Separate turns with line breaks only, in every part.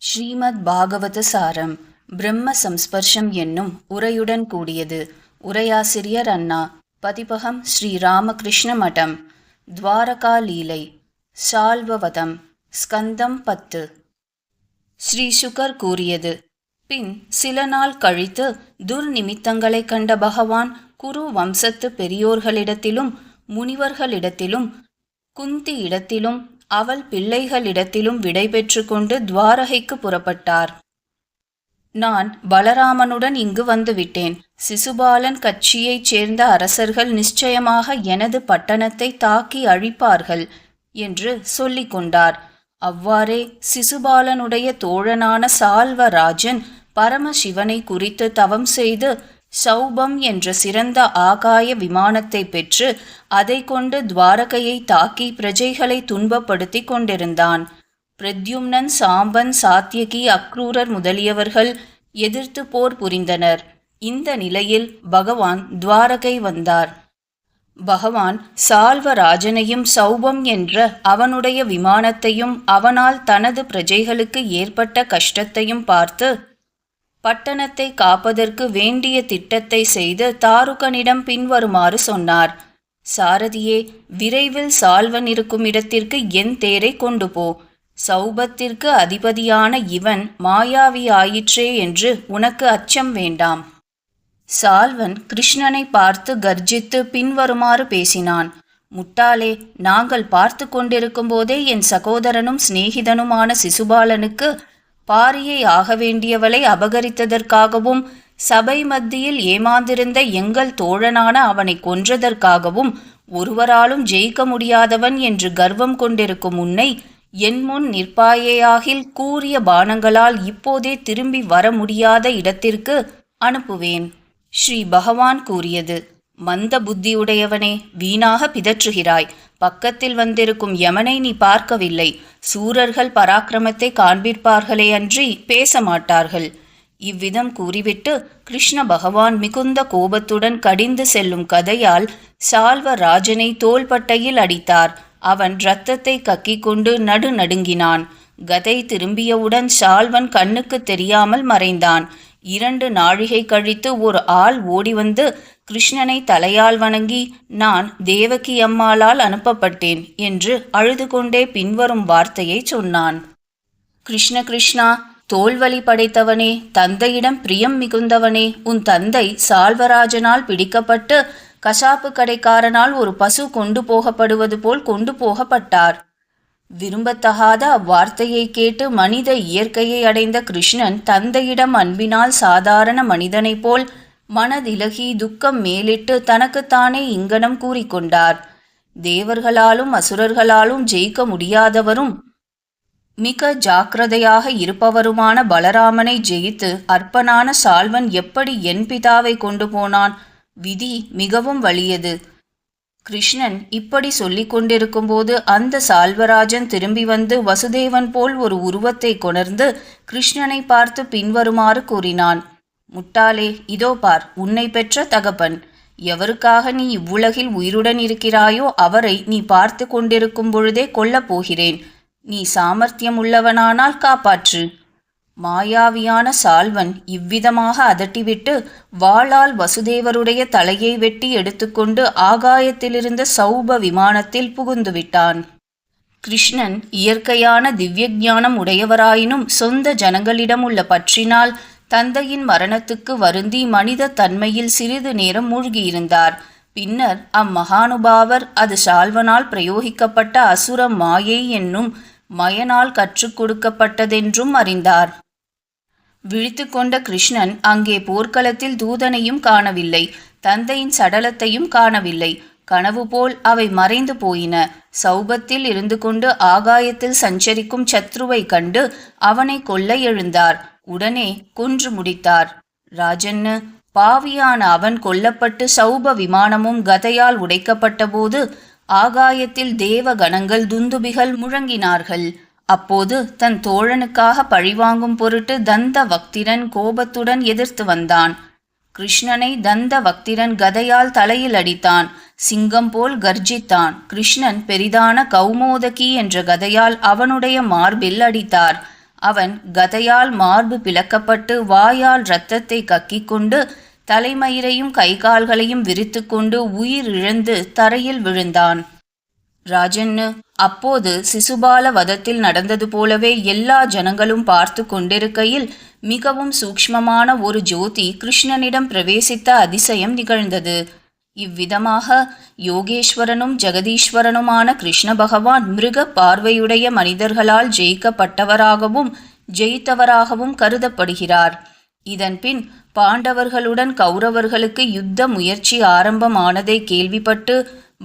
ஸ்ரீமத் பாகவத சாரம் பிரம்ம சம்ஸ்பர்ஷம் என்னும் உரையுடன் கூடியது. உரையாசிரியர் அண்ணா. பதிப்பகம் ஸ்ரீ ராமகிருஷ்ண மடம். துவாரகா லீலை. சால்வவதம். ஸ்கந்தம் 10. ஸ்ரீ சுகர் கூறியது. பின் சில நாள் கழித்து துர்நிமித்தங்களை கண்ட பகவான் குரு வம்சத்து பெரியோர்களிடத்திலும் முனிவர்களிடத்திலும் குந்தி இடத்திலும் அவள் பிள்ளைகளிடத்திலும் விடை பெற்று கொண்டு துவாரகைக்கு புறப்பட்டார். நான் பலராமனுடன் இங்கு வந்துவிட்டேன். சிசுபாலன் கட்சியைச் சேர்ந்த அரசர்கள் நிச்சயமாக எனது பட்டணத்தை தாக்கி அழிப்பார்கள் என்று சொல்லிக் கொண்டார். அவ்வாறே சிசுபாலனுடைய தோழனான சால்வராஜன் பரமசிவனை குறித்து தவம் செய்து சௌபம் என்ற சிறந்த ஆகாய விமானத்தை பெற்று அதை கொண்டு துவாரகையை தாக்கி பிரஜைகளை துன்பப்படுத்தி கொண்டிருந்தான். பிரத்யும்னன், சாம்பன், சாத்யகி, அக்ரூரர் முதலியவர்கள் எதிர்த்து போர் புரிந்தனர். இந்த நிலையில் பகவான் துவாரகை வந்தார். பகவான் சால்வராஜனையும் சௌபம் என்ற அவனுடைய விமானத்தையும் அவனால் தனது பிரஜைகளுக்கு ஏற்பட்ட கஷ்டத்தையும் பார்த்து பட்டணத்தை காப்பதற்கு வேண்டிய திட்டத்தை செய்து தாருகனிடம் பின்வருமாறு சொன்னார். சாரதியே, விரைவில் சால்வன் இருக்கும் இடத்திற்கு என் தேரை கொண்டு போ. சௌபத்திற்கு அதிபதியான இவன் மாயாவி ஆயிற்றே என்று உனக்கு அச்சம் வேண்டாம். சால்வன் கிருஷ்ணனை பார்த்து கர்ஜித்து பின்வருமாறு பேசினான். முட்டாளே, நாங்கள் பார்த்து கொண்டிருக்கும் போதே என் சகோதரனும் சிநேகிதனுமான சிசுபாலனுக்கு பாரியை ஆக வேண்டியவளை அபகரித்ததற்காகவும் சபை மத்தியில் ஏமாந்திருந்த எங்கள் தோழனான அவனை கொன்றதற்காகவும் ஒருவராலும் ஜெயிக்க முடியாதவன் என்று கர்வம் கொண்டிருக்கும் உன்னை என் முன் நிற்பாயேயாகில் கூறிய பானங்களால் இப்போதே திரும்பி வர முடியாத இடத்திற்கு அனுப்புவேன். ஸ்ரீ பகவான் கூறியது. மந்த புத்தியுடையவனே, வீணாக பிதற்றுகிறாய். பக்கத்தில் வந்திருக்கும் யமனை நீ பார்க்கவில்லை. சூரர்கள் பராக்கிரமத்தை காண்பிப்பார்களே அன்றி பேச மாட்டார்கள். இவ்விதம் கூறிவிட்டு கிருஷ்ண பகவான் மிகுந்த கோபத்துடன் கடிந்து செல்லும் கதையால் சால்வராஜனை தோள்பட்டையில் அடித்தார். அவன் இரத்தத்தை கக்கிக் கொண்டு நடுநடுங்கினான். கதை திரும்பியவுடன் சால்வன் கண்ணுக்கு தெரியாமல் மறைந்தான். 2 நாழிகை கழித்து ஒரு ஆள் ஓடிவந்து கிருஷ்ணனை தலையால் வணங்கி, நான் தேவகி அம்மாளால் அனுப்பப்பட்டேன் என்று அழுது கொண்டே பின்வரும் வார்த்தையை சொன்னான். கிருஷ்ண கிருஷ்ணா, தோல்வலி படைத்தவனே, தந்தையிடம் பிரியம் மிகுந்தவனே, உன் தந்தை சால்வராஜனால் பிடிக்கப்பட்டு கசாப்பு கடைக்காரனால் ஒரு பசு கொண்டு போகப்படுவது போல் கொண்டு போகப்பட்டார். விரும்பத்தகாத அவ்வார்த்தையை கேட்டு மனித இயற்கையை அடைந்த கிருஷ்ணன் தந்தையிடம் அன்பினால் சாதாரண மனிதனைப் போல் மனதிலகி துக்கம் மேலிட்டு தனக்குத்தானே இங்கனம் கூறிக்கொண்டார். தேவர்களாலும் அசுரர்களாலும் ஜெயிக்க முடியாதவரும் மிக ஜாக்கிரதையாக இருப்பவருமான பலராமனை ஜெயித்து அற்பனான சால்வன் எப்படி என் பிதாவை கொண்டு போனான்? விதி மிகவும் வலியது. கிருஷ்ணன் இப்படி சொல்லிக் கொண்டிருக்கும்போது அந்த சால்வராஜன் திரும்பி வந்து வசுதேவன் போல் ஒரு உருவத்தை கொணர்ந்து கிருஷ்ணனை பார்த்து பின்வருமாறு கூறினான். முட்டாளே, இதோ பார், உன்னை பெற்ற தகப்பன். எவருக்காக நீ இவ்வுலகில் உயிருடன் இருக்கிறாயோ அவரை நீ பார்த்து கொண்டிருக்கும் பொழுதே கொல்லப் போகிறேன். நீ சாமர்த்தியம் உள்ளவனானால் காப்பாற்று. மாயாவியான சால்வன் இவ்விதமாக அதட்டிவிட்டு வாளால் வசுதேவருடைய தலையை வெட்டி எடுத்துக்கொண்டு ஆகாயத்திலிருந்த சௌப விமானத்தில் புகுந்துவிட்டான். கிருஷ்ணன் இயற்கையான திவ்யஞானம் உடையவராயினும் சொந்த ஜனங்களிடம் உள்ள பற்றினால் தந்தையின் மரணத்துக்கு வருந்தி மனித தன்மையில் சிறிது நேரம் மூழ்கியிருந்தார். பின்னர் அம்மகானுபாவர் அது சால்வனால் பிரயோகிக்கப்பட்ட அசுர மாயை என்னும் மயனால் கற்றுக் கொடுக்கப்பட்டதென்றும் அறிந்தார். விழித்து கொண்ட கிருஷ்ணன் அங்கே போர்க்களத்தில் தூதனையும் காணவில்லை, தந்தையின் சடலத்தையும் காணவில்லை. கனவு போல் அவை மறைந்து போயின. சௌபத்தில் இருந்து கொண்டு ஆகாயத்தில் சஞ்சரிக்கும் சத்ருவை கண்டு அவனை கொல்ல எழுந்தார். உடனே கொன்று முடித்தார். ராஜன்னு, பாவியான அவன் கொல்லப்பட்டு சௌப விமானமும் கதையால் உடைக்கப்பட்ட போது ஆகாயத்தில் தேவ கணங்கள் துந்துபிகள் முழங்கினார்கள். அப்போது தன் தோழனுக்காக பழிவாங்கும் பொருட்டு தந்த வக்திரன் கோபத்துடன் எதிர்த்து வந்தான். கிருஷ்ணனை தந்த வக்திரன் கதையால் தலையில் அடித்தான். சிங்கம் போல் கர்ஜித்தான். கிருஷ்ணன் பெரிதான கௌமோதகி என்ற கதையால் அவனுடைய மார்பில் அடித்தார். அவன் கதையால் மார்பு பிளக்கப்பட்டு வாயால் இரத்தத்தை கக்கிக்கொண்டு தலைமயிரையும் கைகால்களையும் விரித்து கொண்டு உயிர் இழந்து தரையில் விழுந்தான். ராஜன்னு, அப்போது சிசுபால வதத்தில் நடந்தது போலவே எல்லா ஜனங்களும் பார்த்து கொண்டிருக்கையில் மிகவும் சூக்ஷ்மமான ஒரு ஜோதி கிருஷ்ணனிடம் பிரவேசித்த அதிசயம் நிகழ்ந்தது. இவ்விதமாக யோகேஸ்வரனும் ஜெகதீஸ்வரனுமான கிருஷ்ண பகவான் மிருக பார்வையுடைய மனிதர்களால் ஜெயிக்கப்பட்டவராகவும் ஜெயித்தவராகவும் கருதப்படுகிறார். இதன்பின் பாண்டவர்களுடன் கௌரவர்களுக்கு யுத்த முயற்சி ஆரம்பமானதை கேள்விப்பட்டு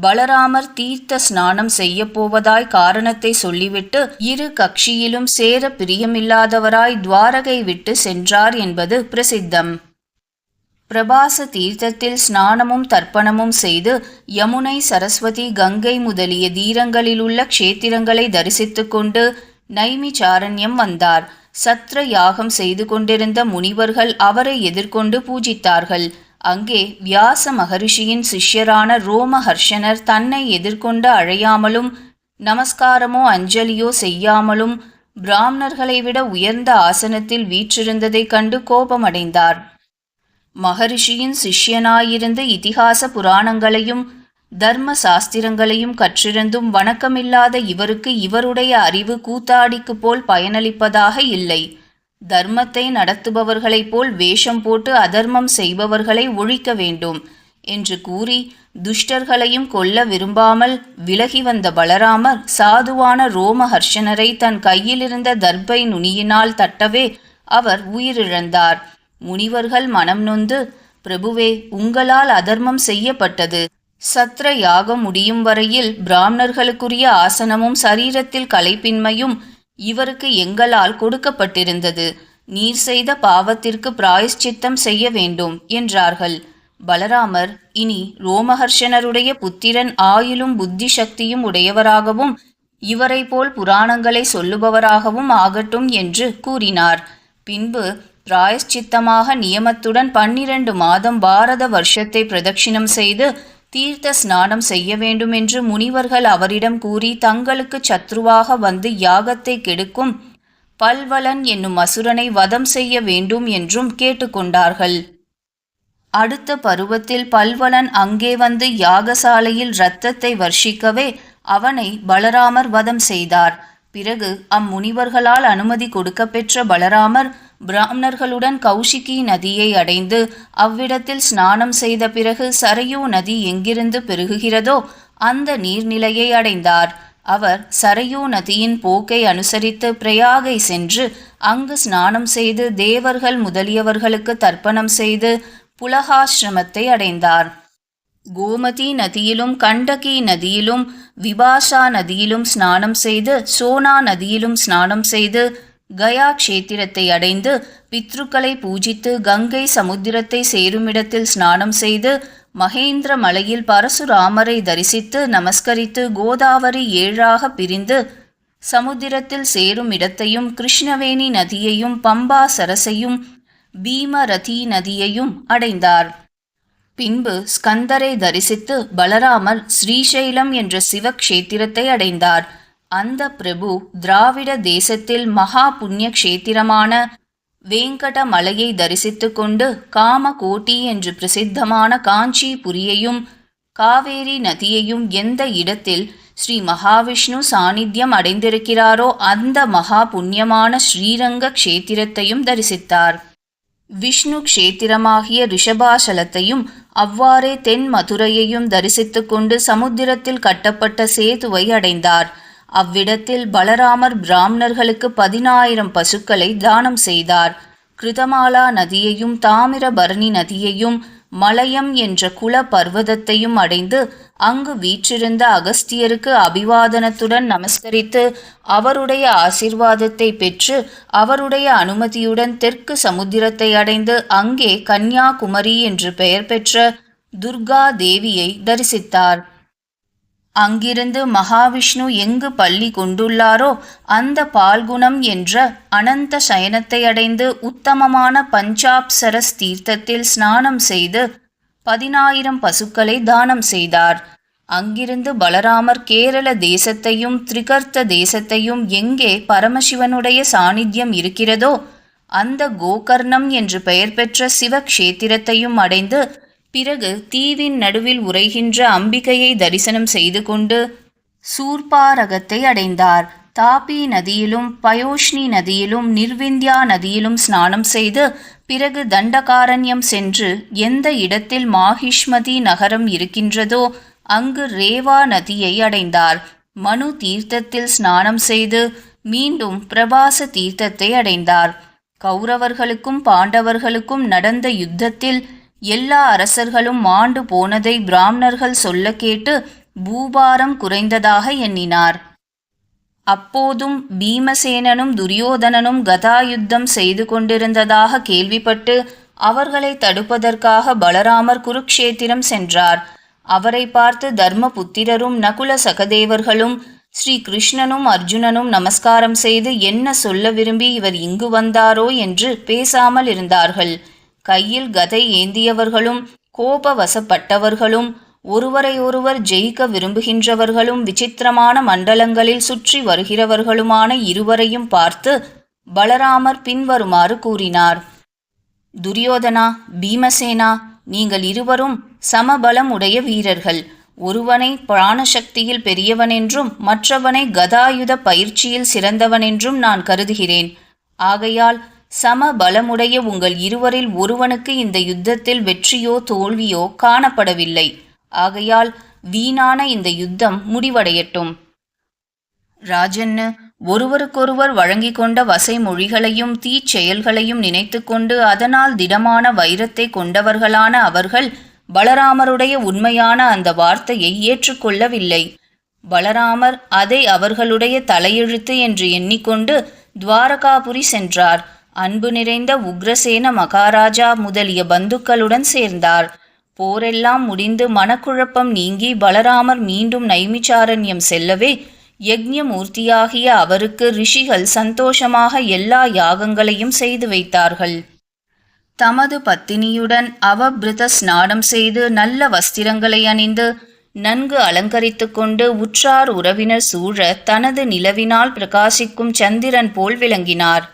பலராமர் தீர்த்த ஸ்நானம் செய்ய போவதாய் காரணத்தை சொல்லிவிட்டு இரு கட்சியிலும் சேர பிரியமில்லாதவராய் துவாரகை விட்டு சென்றார் என்பது பிரசித்தம். பிரபாச தீர்த்தத்தில் ஸ்நானமும் தர்ப்பணமும் செய்து யமுனை, சரஸ்வதி, கங்கை முதலிய தீரங்களிலுள்ள க்ஷேத்திரங்களை தரிசித்து கொண்டு நைமிசாரண்யம் வந்தார். சத்ர யாகம் செய்து கொண்டிருந்த முனிவர்கள் அவரை எதிர்கொண்டு பூஜித்தார்கள். அங்கே வியாச மகரிஷியின் சிஷ்யரான ரோமஹர்ஷனர் தன்னை எதிர்கொண்டு அழையாமலும் நமஸ்காரமோ அஞ்சலியோ செய்யாமலும் பிராமணர்களை விட உயர்ந்த ஆசனத்தில் வீற்றிருந்ததைக் கண்டு கோபமடைந்தார். மகரிஷியின் சிஷ்யனாயிருந்து இதிகாச புராணங்களையும் தர்ம சாஸ்திரங்களையும் கற்றிருந்தும் வணக்கமில்லாத இவருக்கு இவருடைய அறிவு கூத்தாடிக்கு போல் பயனளிப்பதாக இல்லை. தர்மத்தை நடத்துபவர்களைப் போல் வேஷம் போட்டு அதர்மம் செய்பவர்களை ஒழிக்க வேண்டும் என்று கூறி துஷ்டர்களையும் கொல்ல விரும்பாமல் விலகி வந்த பலராமர் சாதுவான ரோமஹர்ஷனரை தன் கையிலிருந்த தர்பை நுனியினால் தட்டவே அவர் உயிரிழந்தார். முனிவர்கள் மனம் நொந்து, பிரபுவே, உங்களால் அதர்மம் செய்யப்பட்டது. சத்ர யாகம் முடியும் வரையில் பிராமணர்களுக்குரிய ஆசனமும் சரீரத்தில் களைப்பின்மையும் இவருக்கு எங்களால் கொடுக்கப்பட்டிருந்தது. நீர் செய்த பாவத்திற்கு பிராயஷ்சித்தம் செய்ய வேண்டும் என்றார்கள். பலராமர், இனி ரோமஹர்ஷனருடைய புத்திரன் ஆயுளும் புத்தி சக்தியும் உடையவராகவும் இவரை போல் புராணங்களை சொல்லுபவராகவும் ஆகட்டும் என்று கூறினார். பின்பு பிராயஷ்சித்தமாக நியமத்துடன் 12 மாதம் பாரத வருஷத்தை பிரதட்சிணம் செய்து தீர்த்த ஸ்நானம் செய்ய வேண்டும் என்று முனிவர்கள் அவரிடம் கூறி தங்களுக்கு சத்ருவாக வந்து யாகத்தை கெடுக்கும் பல்வலன் என்னும் அசுரனை வதம் செய்ய வேண்டும் என்றும் கேட்டுக்கொண்டார்கள். அடுத்த பருவத்தில் பல்வலன் அங்கே வந்து யாகசாலையில் இரத்தத்தை வர்ஷிக்கவே அவனை பலராமர் வதம் செய்தார். பிறகு அம்முனிவர்களால் அனுமதி கொடுக்க பெற்ற பலராமர் பிராமணர்களுடன் கௌஷிகி நதியை அடைந்து அவ்விடத்தில் ஸ்நானம் செய்த பிறகு சரையூ நதி எங்கிருந்து பெருகுகிறதோ அந்த நீர்நிலையை அடைந்தார். அவர் சரையூ நதியின் போக்கை அனுசரித்து பிரயாகை சென்று அங்கு ஸ்நானம் செய்து தேவர்கள் முதலியவர்களுக்கு தர்ப்பணம் செய்து புலகாசிரமத்தை அடைந்தார். கோமதி நதியிலும் கண்டகி நதியிலும் விபாஷா நதியிலும் ஸ்நானம் செய்து சோனா நதியிலும் ஸ்நானம் செய்து கயா க்ஷேத்திரத்தை அடைந்து பித்ருக்களை பூஜித்து கங்கை சமுத்திரத்தை சேருமிடத்தில் ஸ்நானம் செய்து மகேந்திர மலையில் பரசுராமரை தரிசித்து நமஸ்கரித்து கோதாவரி 7ஆக பிரிந்து சமுத்திரத்தில் சேரும் இடத்தையும் கிருஷ்ணவேணி நதியையும் பம்பா சரசையும் பீமரதி நதியையும் அடைந்தார். பின்பு ஸ்கந்தரை தரிசித்து பலராமர் ஸ்ரீசைலம் என்ற சிவக்ஷேத்திரத்தை அடைந்தார். அந்த பிரபு திராவிட தேசத்தில் மகா புண்ணிய க்ஷேத்திரமான வேங்கட மலையை தரிசித்து கொண்டு காமகோட்டி என்று பிரசித்தமான காஞ்சிபுரியையும் காவேரி நதியையும் எந்த இடத்தில் ஸ்ரீ மகாவிஷ்ணு சாநித்தியம் அடைந்திருக்கிறாரோ அந்த மகா புண்ணியமான ஸ்ரீரங்க க்ஷேத்திரத்தையும் தரிசித்தார். விஷ்ணு க்ஷேத்திரமாகிய ரிஷபாசலத்தையும் அவ்வாறே தென் மதுரையையும் தரிசித்து கொண்டு சமுத்திரத்தில் கட்டப்பட்ட சேதுவை அடைந்தார். அவ்விடத்தில் பலராமர் பிராமணர்களுக்கு 10,000 பசுக்களை தானம் செய்தார். கிருதமாலா நதியையும் தாமிரபரணி நதியையும் மலயம் என்ற குல பர்வதத்தையும் அடைந்து அங்கு வீற்றிருந்த அகஸ்தியருக்கு அபிவாதனத்துடன் நமஸ்கரித்து அவருடைய ஆசிர்வாதத்தை பெற்று அவருடைய அனுமதியுடன் தெற்கு சமுத்திரத்தை அடைந்து அங்கே கன்யாகுமரி என்று பெயர் பெற்ற துர்கா தேவியை தரிசித்தார். அங்கிருந்து மகாவிஷ்ணு எங்கு பள்ளி கொண்டுள்ளாரோ அந்த பால்குணம் என்ற அனந்த சயனத்தை அடைந்து உத்தமமான பஞ்சாப்சரஸ் தீர்த்தத்தில் ஸ்நானம் செய்து 10,000 பசுக்களை தானம் செய்தார். அங்கிருந்து பலராமர் கேரள தேசத்தையும் திரிகர்த்த தேசத்தையும் எங்கே பரமசிவனுடைய சாநித்தியம் இருக்கிறதோ அந்த கோகர்ணம் என்று பெயர் பெற்ற சிவக்ஷேத்திரத்தையும் அடைந்து பிறகு தீவின் நடுவில் உறைகின்ற அம்பிகையை தரிசனம் செய்து கொண்டு சூர்பாரகத்தை அடைந்தார். தாபி நதியிலும் பயோஷ்ணி நதியிலும் நிர்விந்தியா நதியிலும் ஸ்நானம் செய்து பிறகு தண்டகாரண்யம் சென்று எந்த இடத்தில் மாஹிஷ்மதி நகரம் இருக்கின்றதோ அங்கு ரேவா நதியை அடைந்தார். மனு தீர்த்தத்தில் ஸ்நானம் செய்து மீண்டும் பிரபாச தீர்த்தத்தை அடைந்தார். கௌரவர்களுக்கும் பாண்டவர்களுக்கும் நடந்த யுத்தத்தில் எல்லா அரசர்களும் மாண்டு போனதை பிராமணர்கள் சொல்ல கேட்டு பூபாரம் குறைந்ததாக எண்ணினார். அப்போதும் பீமசேனனும் துரியோதனனும் கதாயுத்தம் செய்து கொண்டிருந்ததாக கேள்விப்பட்டு அவர்களை தடுப்பதற்காக பலராமர் குருக்ஷேத்திரம் சென்றார். அவரை பார்த்து தர்மபுத்திரரும் நகுல சகதேவர்களும் ஸ்ரீ கிருஷ்ணனும் அர்ஜுனனும் நமஸ்காரம் செய்து என்ன சொல்ல விரும்பி இவர் இங்கு வந்தாரோ என்று பேசாமல் இருந்தார்கள். கையில் கதை ஏந்தியவர்களும் கோபவசப்பட்டவர்களும் ஒருவரையொருவர் ஜெயிக்க விரும்புகின்றவர்களும் விசித்திரமான மண்டலங்களில் சுற்றி வருகிறவர்களுமான இருவரையும் பார்த்து பலராமர் பின்வருமாறு கூறினார். துரியோதனா, பீமசேனா, நீங்கள் இருவரும் சமபலம் உடைய வீரர்கள். ஒருவனை பிராணசக்தியில் பெரியவனென்றும் மற்றவனை கதாயுத பயிற்சியில் சிறந்தவனென்றும் நான் கருதுகிறேன். ஆகையால் சமபலமுடைய உங்கள் இருவரில் ஒருவனுக்கு இந்த யுத்தத்தில் வெற்றியோ தோல்வியோ காணப்படவில்லை. ஆகையால் வீணான இந்த யுத்தம் முடிவடையட்டும். ராஜன்னு, ஒருவருக்கொருவர் வழங்கி கொண்ட வசை மொழிகளையும் தீச்செயல்களையும் நினைத்து கொண்டு அதனால் திடமான வைரத்தை கொண்டவர்களான அவர்கள் பலராமருடைய உண்மையான அந்த வார்த்தையை ஏற்றுக்கொள்ளவில்லை. பலராமர் அதை அவர்களுடைய தலையெழுத்து என்று எண்ணிக்கொண்டு துவாரகாபுரி சென்றார். அன்பு நிறைந்த உக்ரசேன மகாராஜா முதலிய பந்துக்களுடன் சேர்ந்தார். போரெல்லாம் முடிந்து மனக்குழப்பம் நீங்கி பலராமர் மீண்டும் நைமிச்சாரண்யம் செல்லவே யக்ஞமூர்த்தியாகிய அவருக்கு ரிஷிகள் சந்தோஷமாக எல்லா யாகங்களையும் செய்து வைத்தார்கள். தமது பத்தினியுடன் அவபிருத ஸ்நானம் செய்து நல்ல வஸ்திரங்களை அணிந்து நன்கு அலங்கரித்து கொண்டு உற்றார் உறவினர் சூழ தனது நிலவினால் பிரகாசிக்கும் சந்திரன் போல் விளங்கினார்.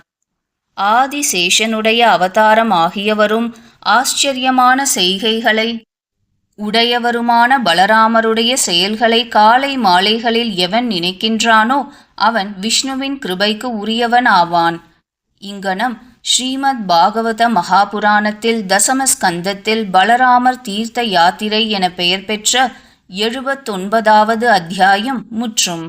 ஆதிசேஷனுடைய அவதாரம் ஆகியவரும் ஆச்சரியமான செய்கைகளை உடையவருமான பலராமருடைய செயல்களை காலை மாலைகளில் எவன் நினைக்கின்றானோ அவன் விஷ்ணுவின் கிருபைக்கு உரியவன் ஆவான். இங்கனம் ஸ்ரீமத் பாகவத மகாபுராணத்தில் தசமஸ்கந்தத்தில் பலராமர் தீர்த்த யாத்திரை என பெயர் பெற்ற 79வது அத்தியாயம் முற்றும்.